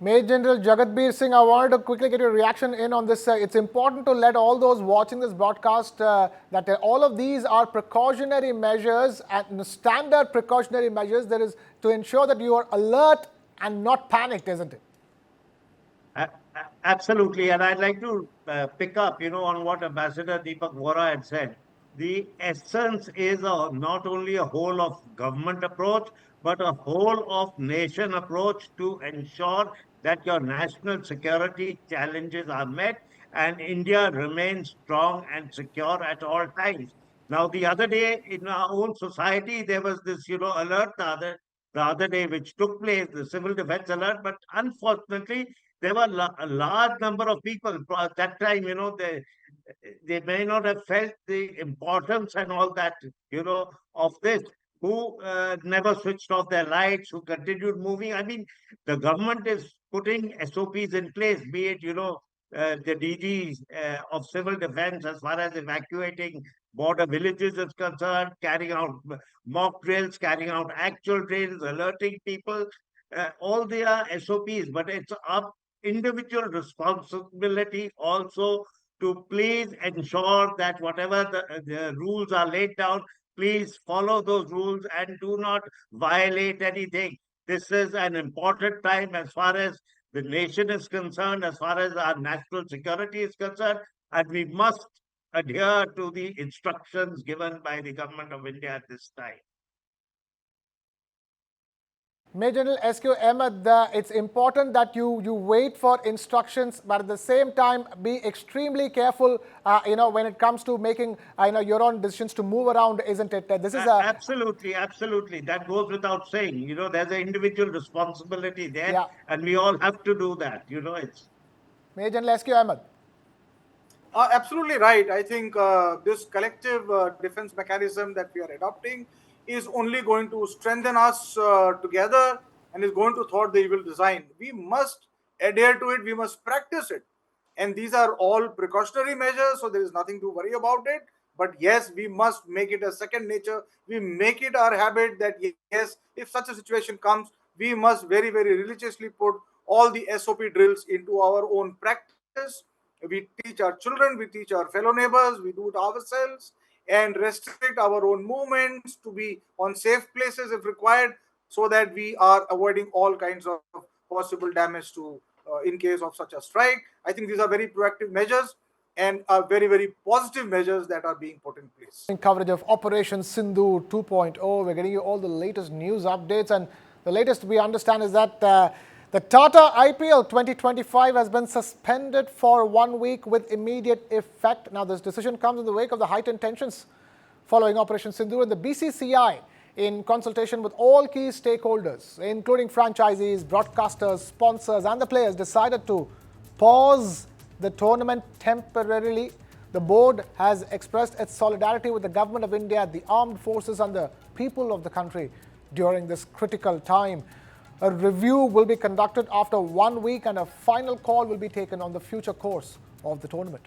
Major General Jagatbir Singh, I wanted to quickly get your reaction in on this. It's important to let all those watching this broadcast that all of these are precautionary measures and standard precautionary measures. There is to ensure that you are alert and not panicked, isn't it? Absolutely, and I'd like to pick up, on what Ambassador Deepak Vora had said. The essence is not only a whole of government approach, but a whole of nation approach to ensure that your national security challenges are met and India remains strong and secure at all times. Now, the other day in our own society, there was this, alert the other day which took place, the civil defense alert, but unfortunately there were a large number of people at that time, they may not have felt the importance and all that, of this, who never switched off their lights, who continued moving. I mean, the government is putting SOPs in place, be it, the DGs of civil defense as far as evacuating border villages is concerned, carrying out mock drills, carrying out actual drills, alerting people. All they are SOPs, but it's up individual responsibility also to please ensure that whatever the rules are laid down, please follow those rules and do not violate anything. This is an important time as far as the nation is concerned, as far as our national security is concerned, and we must adhere to the instructions given by the government of India at this time. Major General SQ Ahmed, it's important that you wait for instructions, but at the same time be extremely careful. When it comes to making your own decisions to move around, isn't it? This is absolutely. That goes without saying. There's an individual responsibility there, yeah. And we all have to do that. It's Major General SQ Ahmed. Absolutely right. I think this collective defense mechanism that we are adopting is only going to strengthen us together and is going to thwart the evil design. We must adhere to it. We must practice it. And these are all precautionary measures, so there is nothing to worry about it. But yes, we must make it a second nature. We make it our habit that yes, if such a situation comes, we must very, very religiously put all the SOP drills into our own practice. We teach our children, we teach our fellow neighbors, we do it ourselves, and restrict our own movements to be on safe places if required, so that we are avoiding all kinds of possible damage to in case of such a strike. I think these are very proactive measures and are very, very positive measures that are being put in place. In coverage of Operation Sindoor 2.0, we're getting you all the latest news updates, and the latest we understand is that the Tata IPL 2025 has been suspended for 1 week with immediate effect. Now, this decision comes in the wake of the heightened tensions following Operation Sindoor, and the BCCI, in consultation with all key stakeholders, including franchisees, broadcasters, sponsors, and the players, decided to pause the tournament temporarily. The board has expressed its solidarity with the Government of India, the armed forces, and the people of the country during this critical time. A review will be conducted after 1 week and a final call will be taken on the future course of the tournament.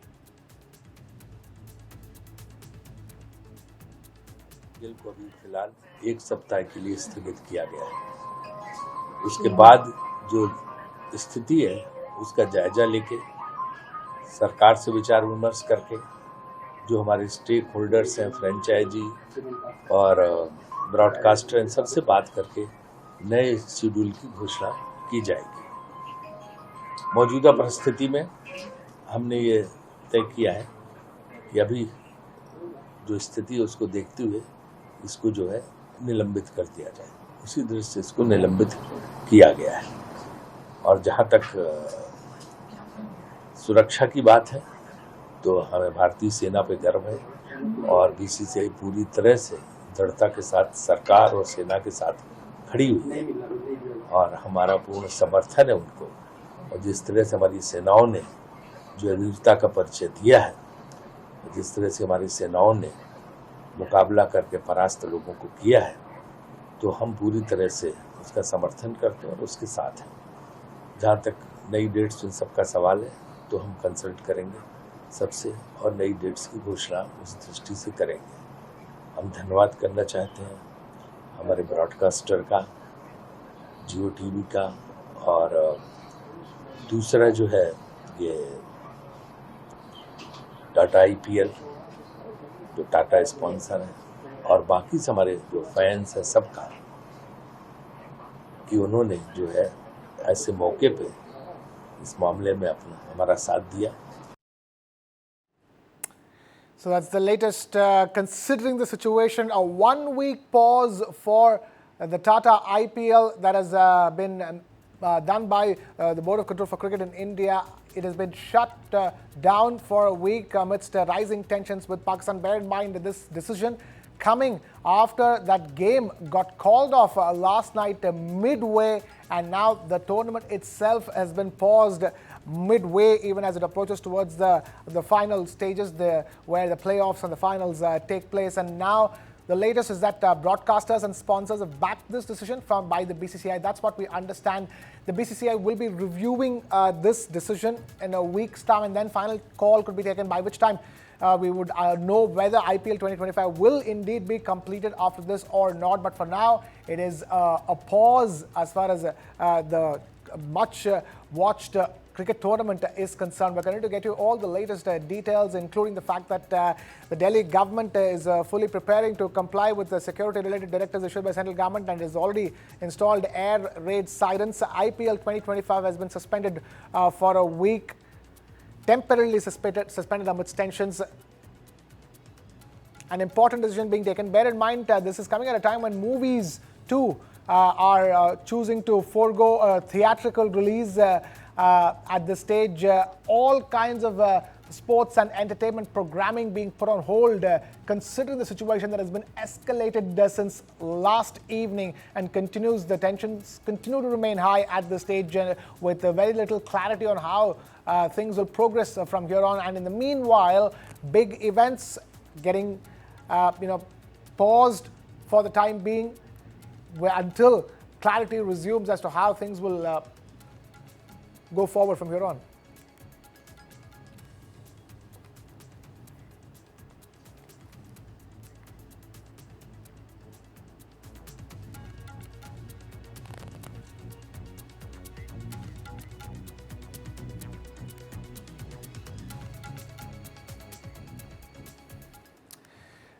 खेल को अभी फिलहाल 1 सप्ताह के लिए स्थगित किया गया है। उसके बाद जो स्थिति है उसका जायजा लेके सरकार से विचार विमर्श करके जो हमारे स्टेक होल्डर्स हैं, फ्रेंचाइजी और ब्रॉडकास्टर, इन सबसे बात करके नए शेड्यूल की घोषणा की जाएगी। मौजूदा परिस्थिति में हमने ये तय किया है कि अभी जो स्थिति है उसको देखते हुए इसको जो है निलंबित कर दिया जाए। उसी दृष्टि से इसको निलंबित किया गया है। और जहाँ तक सुरक्षा की बात है तो हमें भारतीय सेना पे गर्व है और बीसीसीआई पूरी तरह से दृढ़ता के साथ सरकार और सेना के साथ खड़ी हुई है और हमारा पूर्ण समर्थन है उनको। और जिस तरह से हमारी सेनाओं ने जो वीरता का परिचय दिया है, जिस तरह से हमारी सेनाओं ने मुकाबला करके परास्त लोगों को किया है, तो हम पूरी तरह से उसका समर्थन करते हैं और उसके साथ हैं। जहाँ तक नई डेट्स इन सबका सवाल है तो हम कंसल्ट करेंगे सबसे और नई डेट्स की घोषणा उस दृष्टि से करेंगे। हम धन्यवाद करना चाहते हैं हमारे ब्रॉडकास्टर का, जियो टीवी का और दूसरा जो है ये टाटा IPL जो टाटा स्पॉन्सर है, और बाकी से हमारे जो फैंस हैं सबका, कि उन्होंने जो है ऐसे मौके पे इस मामले में अपना हमारा साथ दिया। So that's the latest. Considering the situation, a 1-week pause for the Tata IPL that has been done by the Board of Control for Cricket in India. It has been shut down for a week amidst rising tensions with Pakistan. Bear in mind this decision coming after that game got called off last night midway, and now the tournament itself has been paused midway, even as it approaches towards the final stages where the playoffs and the finals take place. And now the latest is that broadcasters and sponsors have backed this decision by the BCCI. That's what we understand. The BCCI will be reviewing this decision in a week's time, and then final call could be taken, by which time we would know whether IPL 2025 will indeed be completed after this or not. But for now, it is a pause as far as the much watched cricket tournament is concerned. We're going to get you all the latest details, including the fact that the Delhi government is fully preparing to comply with the security-related directives issued by central government and has already installed air raid sirens. IPL 2025 has been suspended for a week, temporarily suspended amidst tensions. An important decision being taken. Bear in mind, this is coming at a time when movies too are choosing to forego a theatrical release at this stage. All kinds of sports and entertainment programming being put on hold, considering the situation that has been escalated since last evening and continues. The tensions continue to remain high at this stage with very little clarity on how things will progress from here on. And in the meanwhile, big events getting paused for the time being until clarity resumes as to how things will go forward from here on.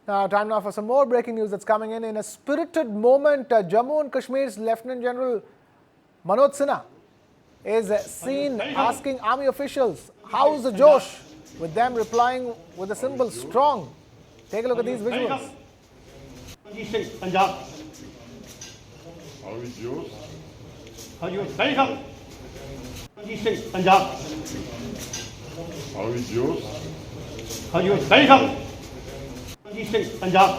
Now, time now for some more breaking news that's coming in. In a spirited moment, Jammu and Kashmir's Lieutenant General Manoj Sinha is seen asking army officials, how's the Josh? With them replying with the symbol strong. Take a look at these visuals. Punjab. How is yours? How you very well? Punjab. How is yours? How you very well? Punjab.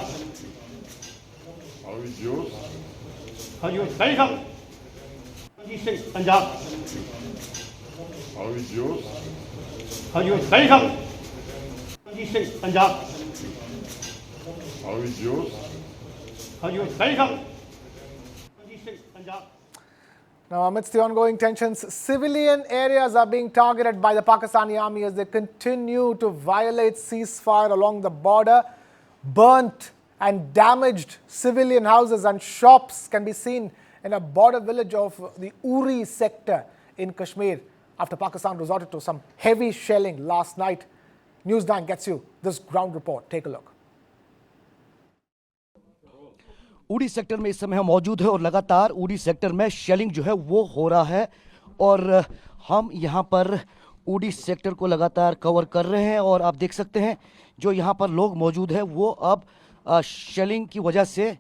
How is yours? How you very well? Punjab. How is yours? How you very well? Punjab. How is yours? How you very well? Punjab. Now, amidst the ongoing tensions, civilian areas are being targeted by the Pakistani army as they continue to violate ceasefire along the border. Burnt and damaged civilian houses and shops can be seen in a border village of the Uri sector in Kashmir after Pakistan resorted to some heavy shelling last night. News 9 gets you this ground report. Take a look. उड़ी sector में इस समय हम मौजूद है और लगातार उड़ी सेक्टर में शेलिंग जो है वो हो रहा है और हम यहाँ पर उड़ी सेक्टर को लगातार कवर कर रहे हैं और आप देख सकते हैं जो यहाँ पर लोग मौजूद हैं वो अब शेलिंग की वजह से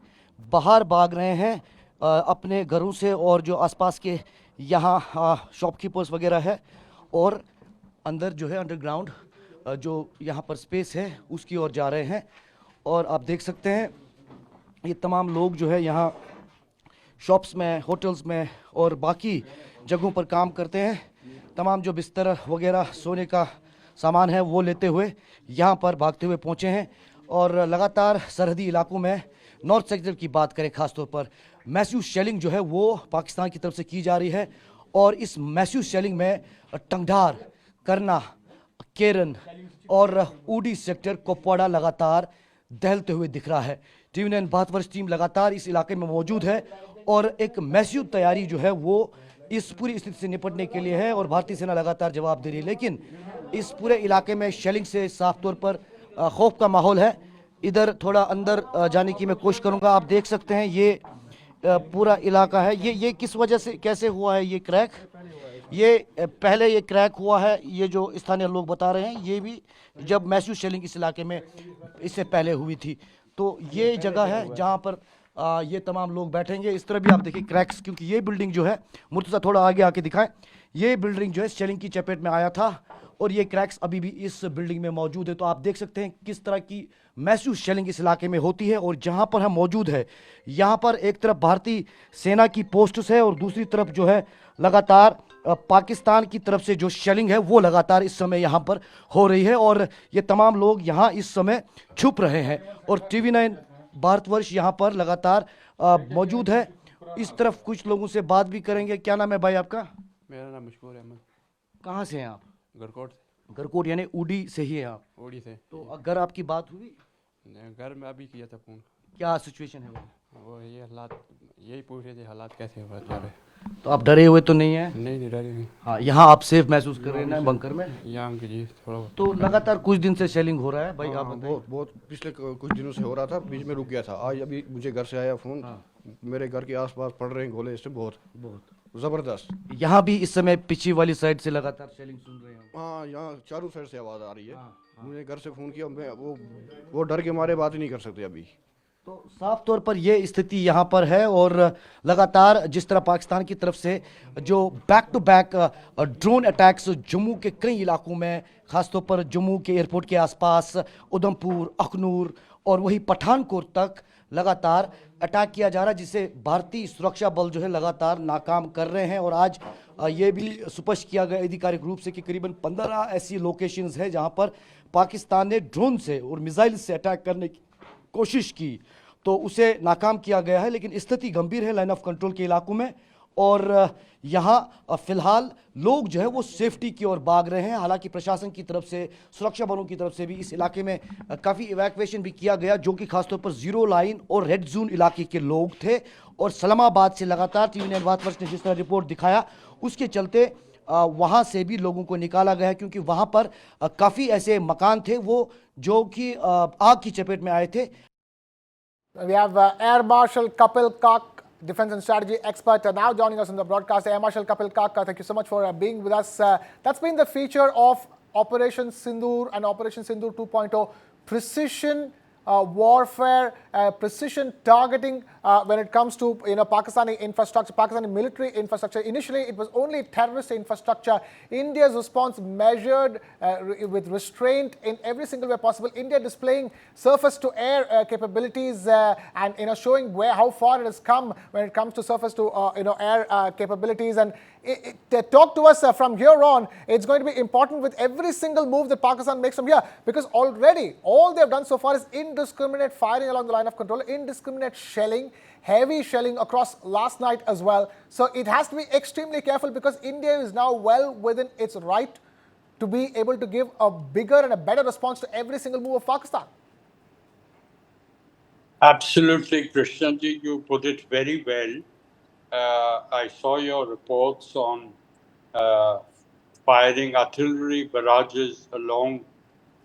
बाहर भाग रहे हैं अपने घरों से और जो आसपास के यहाँ शॉपकीपर्स वगैरह है और अंदर जो है अंडरग्राउंड जो यहाँ पर स्पेस है उसकी ओर जा रहे हैं और आप देख सकते हैं ये तमाम लोग जो है यहाँ शॉप्स में, होटल्स में और बाकी जगहों पर काम करते हैं। तमाम जो बिस्तर वगैरह सोने का सामान है वो लेते हुए यहाँ पर भागते हुए पहुँचे हैं और लगातार सरहदी इलाकों में नॉर्थ सेक्टर की बात करें ख़ासतौर पर मैसिव शेलिंग जो है वो पाकिस्तान की तरफ से की जा रही है और इस मैसिव शेलिंग में टंगधार, करना, केरन और ऊडी सेक्टर कुपवाड़ा लगातार दहलते हुए दिख रहा है। टीवी 9 भारत वर्ष टीम लगातार इस इलाके में मौजूद है और एक मैसिव तैयारी जो है वो इस पूरी स्थिति से निपटने के लिए है और भारतीय सेना लगातार जवाब दे रही है। लेकिन इस पूरे इलाके में शेलिंग से साफ तौर पर खौफ का माहौल है। इधर थोड़ा अंदर जाने की मैं कोशिश करूंगा। आप देख सकते हैं ये पूरा इलाका है। ये किस वजह से कैसे हुआ है ये क्रैक? ये पहले ये क्रैक हुआ है, ये जो स्थानीय लोग बता रहे हैं, ये भी जब मैसिव शेलिंग इस इलाके में इससे पहले हुई थी। तो ये जगह है जहाँ पर ये तमाम लोग बैठेंगे। इस तरह भी आप देखिए क्रैक्स, क्योंकि ये बिल्डिंग जो है, मुर्तज़ा थोड़ा आगे आके दिखाएं, ये बिल्डिंग जो है शेलिंग की चपेट में आया था और ये क्रैक्स अभी भी इस बिल्डिंग में मौजूद है। तो आप देख सकते हैं किस तरह की मैसिव शेलिंग इस इलाके में होती है। और जहां पर हम मौजूद है, यहाँ पर एक तरफ भारतीय सेना की पोस्ट्स है और दूसरी तरफ जो है लगातार पाकिस्तान की तरफ से जो शेलिंग है वो लगातार इस समय यहाँ पर हो रही है। और ये तमाम लोग यहाँ इस समय छुप रहे हैं और TV9 भारतवर्ष यहाँ पर लगातार मौजूद है। इस तरफ कुछ लोगों से बात भी करेंगे। क्या नाम है भाई आपका? मेरा नाम मशहूर अहमद। कहाँ से हैं आप? गरकोट से। गरकोट यानी उड़ी से ही हैं आप? ओडी से। तो अगर आपकी बात हुई, घर में अभी किया था फ़ोन। क्या सिचुएशन है वो ये हालात यही पूछ रहे थे, हालात कैसे हो जा रहे? तो आप डरे हुए तो नहीं है? नहीं डरे नहीं। हाँ, यहाँ आप सेफ महसूस कर रहे हैं ना बंकर में? यहाँ की जी थोड़ा बहुत। तो लगातार कुछ दिन से शेलिंग हो रहा है भाई, आप हाँ, बताइए। बहुत पिछले कुछ दिनों से हो रहा था, बीच में रुक गया था। आज अभी मुझे घर से आया फोन। मेरे घर के आसपास पड़ रहे हैं गोले इससे, बहुत जबरदस्त। यहाँ भी इस समय पीछे वाली साइड से लगातार शेलिंग सुन रहे हैं। हाँ, यहाँ चारों साइड से आवाज आ रही है। मुझे घर से फोन किया, मैं वो डर के मारे बात ही नहीं कर सकते अभी। तो साफ तौर पर ये स्थिति यहाँ पर है और लगातार जिस तरह पाकिस्तान की तरफ से जो back to back drone attacks Jammu के कई इलाकों में, खासतौर पर जम्मू के एयरपोर्ट के आसपास, उधमपुर, अखनूर और वही पठानकोट तक लगातार अटैक किया जा रहा है, जिसे भारतीय सुरक्षा बल जो है लगातार नाकाम कर रहे हैं। और आज ये भी स्पष्ट किया गया आधिकारिक रूप से कि करीबन 15 ऐसी लोकेशंस हैं जहां पर पाकिस्तान ने ड्रोन से और मिसाइल से अटैक करने की कोशिश की, तो उसे नाकाम किया गया है। लेकिन स्थिति गंभीर है लाइन ऑफ कंट्रोल के इलाकों में और यहाँ फिलहाल लोग जो है वो सेफ्टी की ओर भाग रहे हैं। हालांकि प्रशासन की तरफ से, सुरक्षा बलों की तरफ से भी इस इलाके में काफ़ी इवैक्यूएशन भी किया गया, जो कि खासतौर पर जीरो लाइन और रेड जोन इलाके के लोग थे। और सलामाबाद से लगातार TV9 भारतवर्ष ने जिस तरह रिपोर्ट दिखाया, उसके चलते वहाँ से भी लोगों को निकाला गया, क्योंकि वहाँ पर काफ़ी ऐसे मकान थे वो जो कि आग की चपेट में आए थे। We have Air Marshal Kapil Kak, defense and strategy expert, now joining us in the broadcast. Air Marshal Kapil Kak, thank you so much for being with us. That's been the feature of Operation Sindoor and Operation Sindoor 2.0, precision warfare, precision targeting when it comes to Pakistani infrastructure, Pakistani military infrastructure. Initially, it was only terrorist infrastructure. India's response measured with restraint in every single way possible. India displaying surface-to-air capabilities and showing how far it has come when it comes to surface-to air capabilities. And talk to us from here on. It's going to be important with every single move that Pakistan makes from here, because already all they've done so far is indiscriminate firing along the line of control, indiscriminate shelling, heavy shelling across last night as well. So it has to be extremely careful, because India is now well within its right to be able to give a bigger and a better response to every single move of Pakistan. Absolutely, Krishnaji, you put it very well. I saw your reports on firing artillery barrages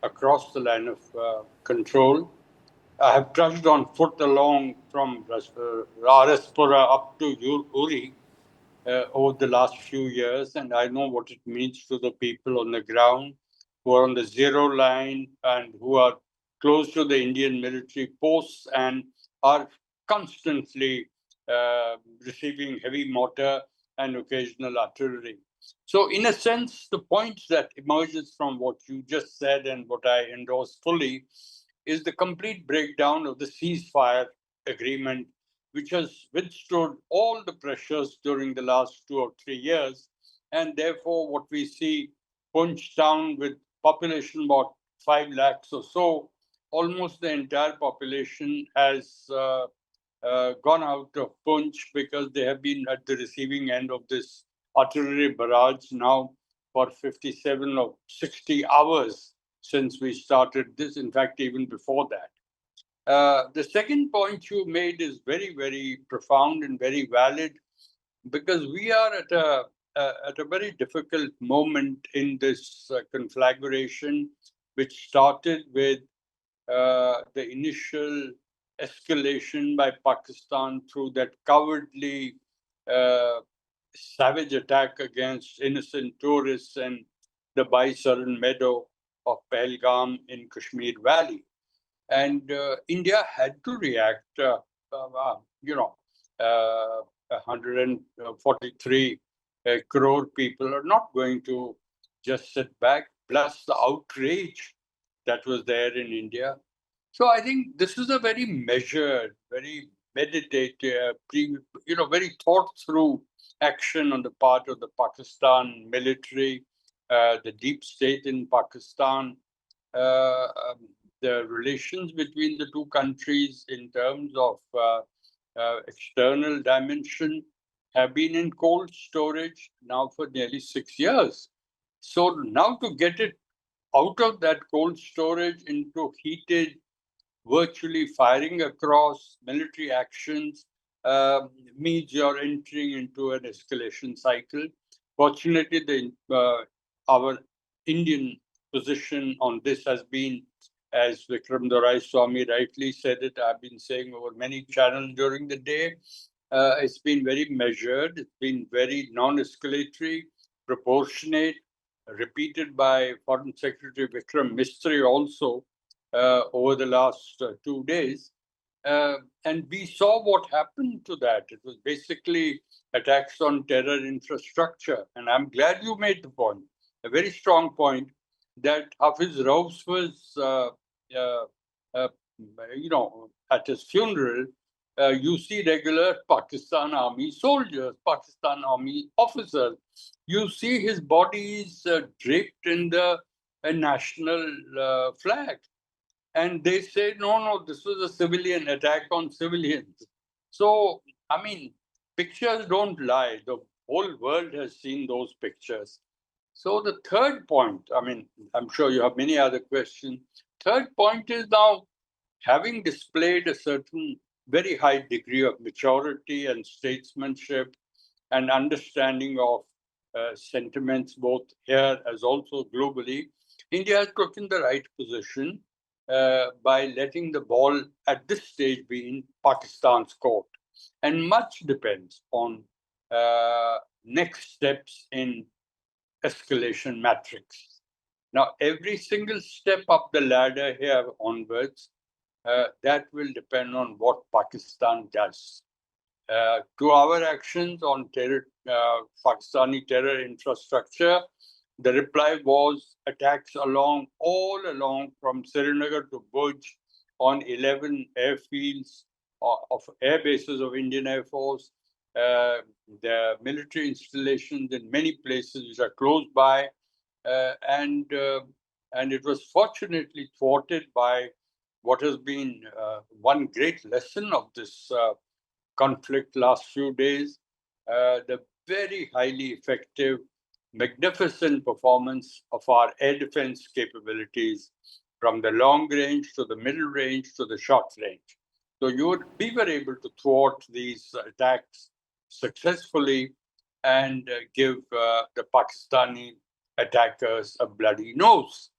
across the line of control. I have trudged on foot along from Raraspura up to Uri over the last few years, and I know what it means to the people on the ground who are on the zero line and who are close to the Indian military posts and are constantly receiving heavy mortar and occasional artillery. So in a sense, the point that emerges from what you just said and what I endorse fully is the complete breakdown of the ceasefire agreement, which has withstood all the pressures during the last 2 or 3 years. And therefore, what we see, Punch town with population about 5 lakhs or so, almost the entire population has gone out of Punch because they have been at the receiving end of this artillery barrage now for 57 or 60 hours since we started this, in fact, even before that. The second point you made is very, very profound and very valid. because we are at a very difficult moment in this conflagration, which started with the initial escalation by Pakistan through that cowardly, savage attack against innocent tourists and the Baisaran meadow of Pahalgam in Kashmir Valley. And India had to react. You know, 143 crore people are not going to just sit back, plus the outrage that was there in India. So I think this is a very measured, very meditated, very thought through action on the part of the Pakistan military, the deep state in Pakistan, uh, um, the relations between the two countries in terms of external dimension have been in cold storage now for nearly 6 years. So now to get it out of that cold storage into heated, virtually firing across military actions means you're entering into an escalation cycle. Fortunately, our Indian position on this has been, as Vikram Dorai Swami rightly said it, I've been saying over many channels during the day, it's been very measured, it's been very non-escalatory, proportionate, repeated by Foreign Secretary Vikram Mistry also over the last 2 days. And we saw what happened to that. It was basically attacks on terror infrastructure. And I'm glad you made the point, a very strong point, that Hafiz Rauf was, uh, uh, at his funeral, you see regular Pakistan Army soldiers, Pakistan Army officers. You see his body is draped in the national flag. And they said, no, this was a civilian attack on civilians. So, I mean, pictures don't lie. The whole world has seen those pictures. So the third point, I mean, I'm sure you have many other questions. Third point is now, having displayed a certain very high degree of maturity and statesmanship and understanding of sentiments both here as also globally, India has taken the right position by letting the ball at this stage be in Pakistan's court. And much depends on next steps in escalation matrix. Now, every single step up the ladder here onwards, that will depend on what Pakistan does. To our actions on Pakistani terror infrastructure, the reply was attacks all along from Srinagar to Bhuj on 11 airfields of air bases of Indian Air Force, the military installations in many places which are close by, and it was fortunately thwarted by what has been one great lesson of this conflict last few days, the very highly effective, magnificent performance of our air defense capabilities from the long range to the middle range to the short range. So we were able to thwart these attacks successfully and give the Pakistani attackers a bloody nose.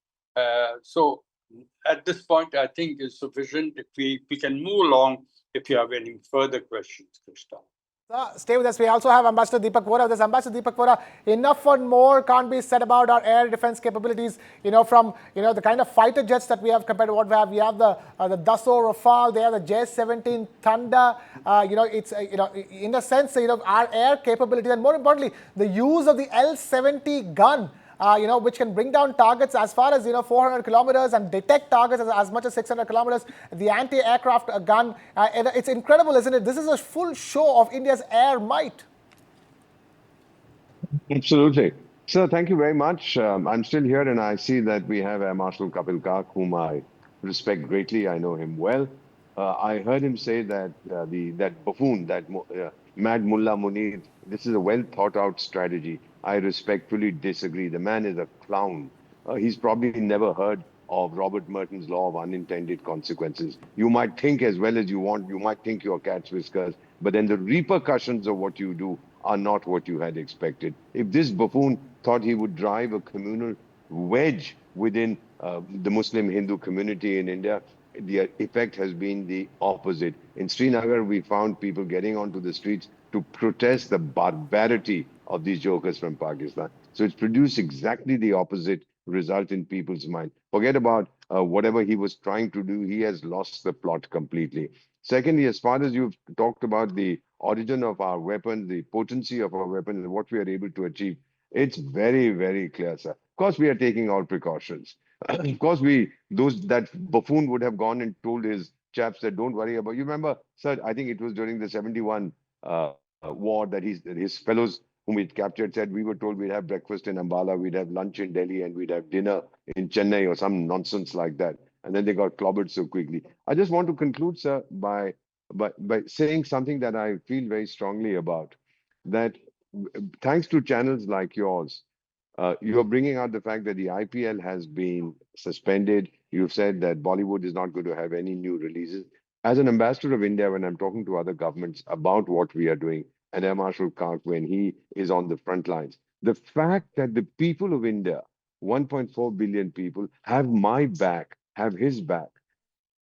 So at this point, I think is sufficient. If we can move along, if you have any further questions, Krishna. Stay with us. We also have Ambassador Deepak Vora with us. Ambassador Deepak Vora, enough and more can't be said about our air defense capabilities. From the kind of fighter jets that we have compared to what we have. We have the Dassault Rafale. They have the J-17 Thunder. It's in a sense, our air capabilities, and more importantly, the use of the L-70 gun. Which can bring down targets as far as 400 kilometers and detect targets as much as 600 kilometers. The anti-aircraft gun, it's incredible, isn't it? This is a full show of India's air might. Absolutely. Sir, thank you very much. I'm still here, and I see that we have Air Marshal Kapil Kark, whom I respect greatly. I know him well. I heard him say that that buffoon, Mad Mullah Munir, this is a well thought out strategy. I respectfully disagree. The man is a clown. He's probably never heard of Robert Merton's law of unintended consequences. You might think as well as you want, you might think you're cat's whiskers, but then the repercussions of what you do are not what you had expected. If this buffoon thought he would drive a communal wedge within the Muslim Hindu community in India, the effect has been the opposite. In Srinagar, we found people getting onto the streets to protest the barbarity of these jokers from Pakistan. So it's produced exactly the opposite result in people's mind. Forget about whatever he was trying to do, he has lost the plot completely. Secondly, as far as you've talked about the origin of our weapons, the potency of our weapons, and what we are able to achieve, it's very, very clear, sir. Of course, we are taking all precautions. Of course, that buffoon would have gone and told his chaps that don't worry about. You remember, sir? I think it was during the '71 war that his fellows whom he captured said we were told we'd have breakfast in Ambala, we'd have lunch in Delhi, and we'd have dinner in Chennai or some nonsense like that. And then they got clobbered so quickly. I just want to conclude, sir, by saying something that I feel very strongly about. That thanks to channels like yours, you're bringing out the fact that the IPL has been suspended. You've said that Bollywood is not going to have any new releases. As an ambassador of India, when I'm talking to other governments about what we are doing, and Air Marshal Kark, when he is on the front lines, the fact that the people of India, 1.4 billion people, have my back, have his back,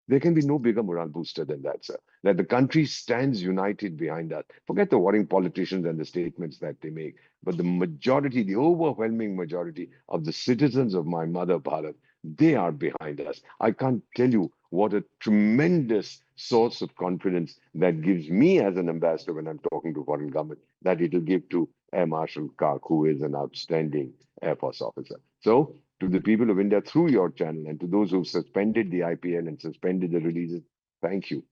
there can be no bigger morale booster than that, sir. That the country stands united behind us. Forget the warring politicians and the statements that they make, but the majority, the overwhelming majority of the citizens of my mother Bharat, they are behind us. I can't tell you what a tremendous source of confidence that gives me as an ambassador when I'm talking to foreign government, that it will give to Air Marshal Kark, who is an outstanding Air Force officer. So to the people of India through your channel and to those who've suspended the IPL and suspended the releases, thank you.